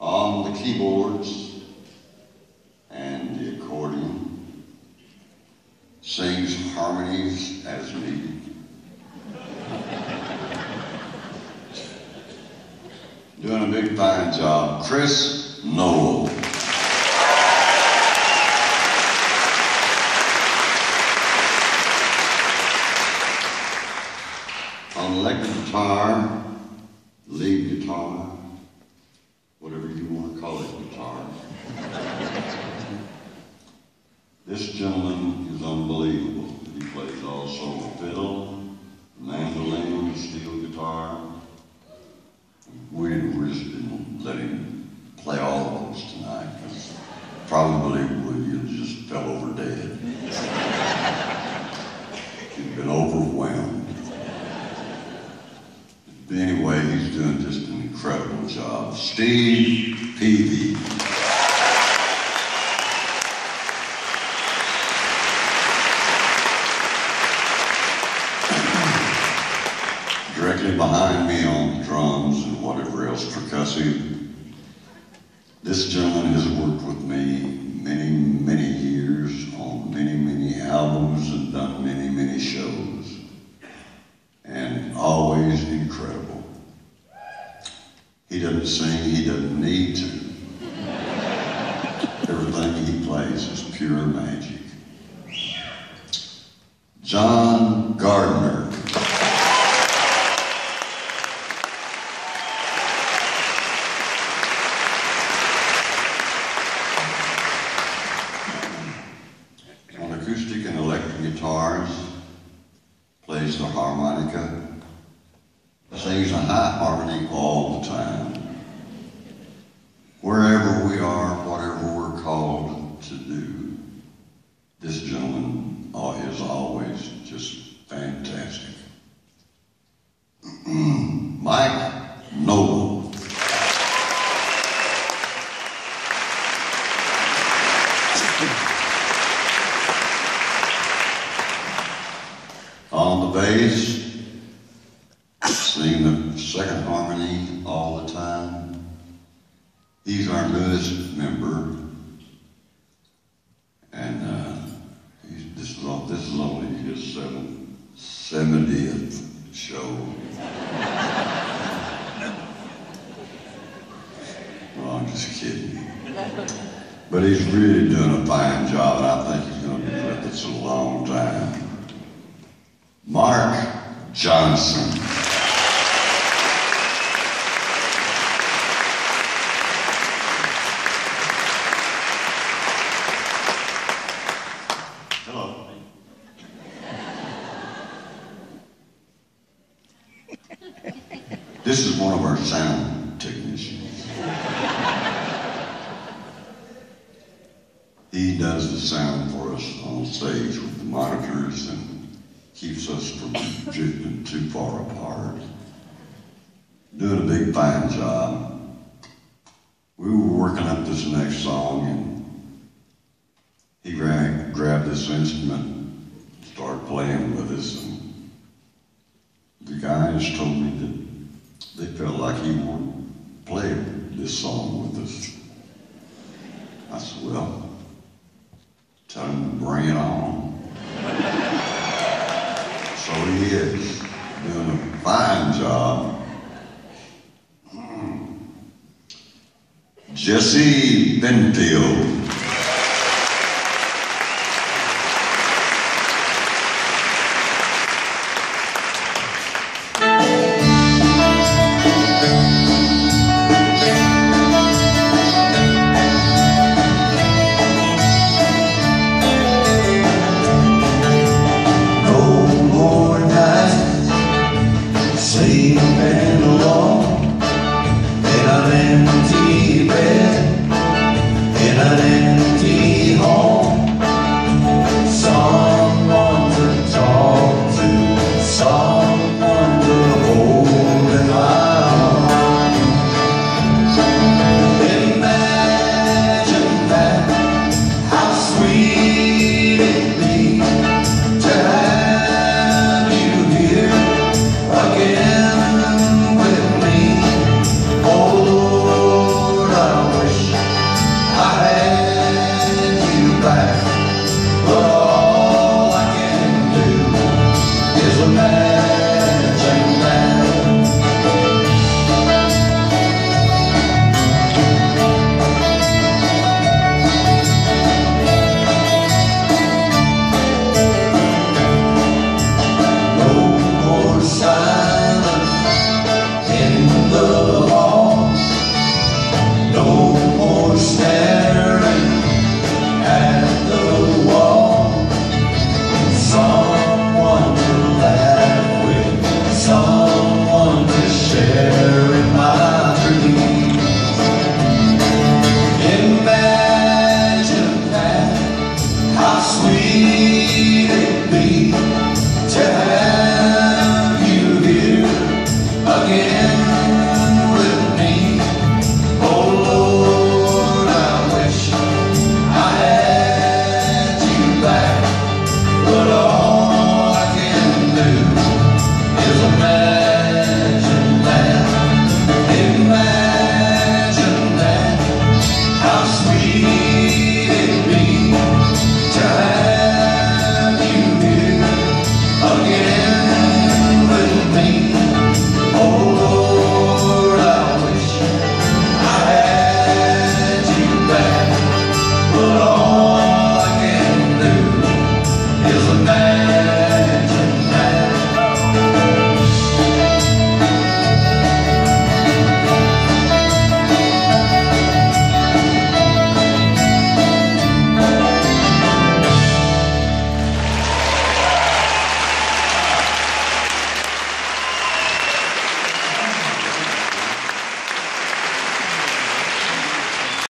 on the keyboards and the accordion, sings harmonies as needed. Doing a big fine job, Chris Noel. On electric guitar, lead guitar, whatever you want to call it, guitar. This gentleman is unbelievable. He plays also fiddle, mandolin, steel guitar. We just didn't let him play all of those tonight because probably would just fell over dead. He'd been overwhelmed. But anyway, he's doing just an incredible job. Steve Peavy. Directly behind me on the drums and whatever else percussive. This gentleman has worked with me many, many years on many, many albums and done many, many shows. And always incredible. He doesn't sing, he doesn't need to. Everything he plays is pure magic. John Gardner. On acoustic and electric guitars, plays the harmonica, sings a high harmony all the time. Wherever we are, whatever we're called to do, this gentleman is always just fantastic. Mike Noble. On the bass, sing the second harmony all the time. He's our newest member, and this is only his 70th show. No, I'm just kidding. But he's really doing a fine job, and I think he's going to be with us a long time. Mark Johnson. Hello. This is one of our sound technicians. He does the sound for us on stage with the monitors and keeps us from drifting too far apart. Doing a big fine job. We were working up this next song and he grabbed this instrument, started playing with us, and the guys told me that they felt like he would play this song with us. I said, well, tell him to bring it on. So he is doing a fine job. Jesse Benfield.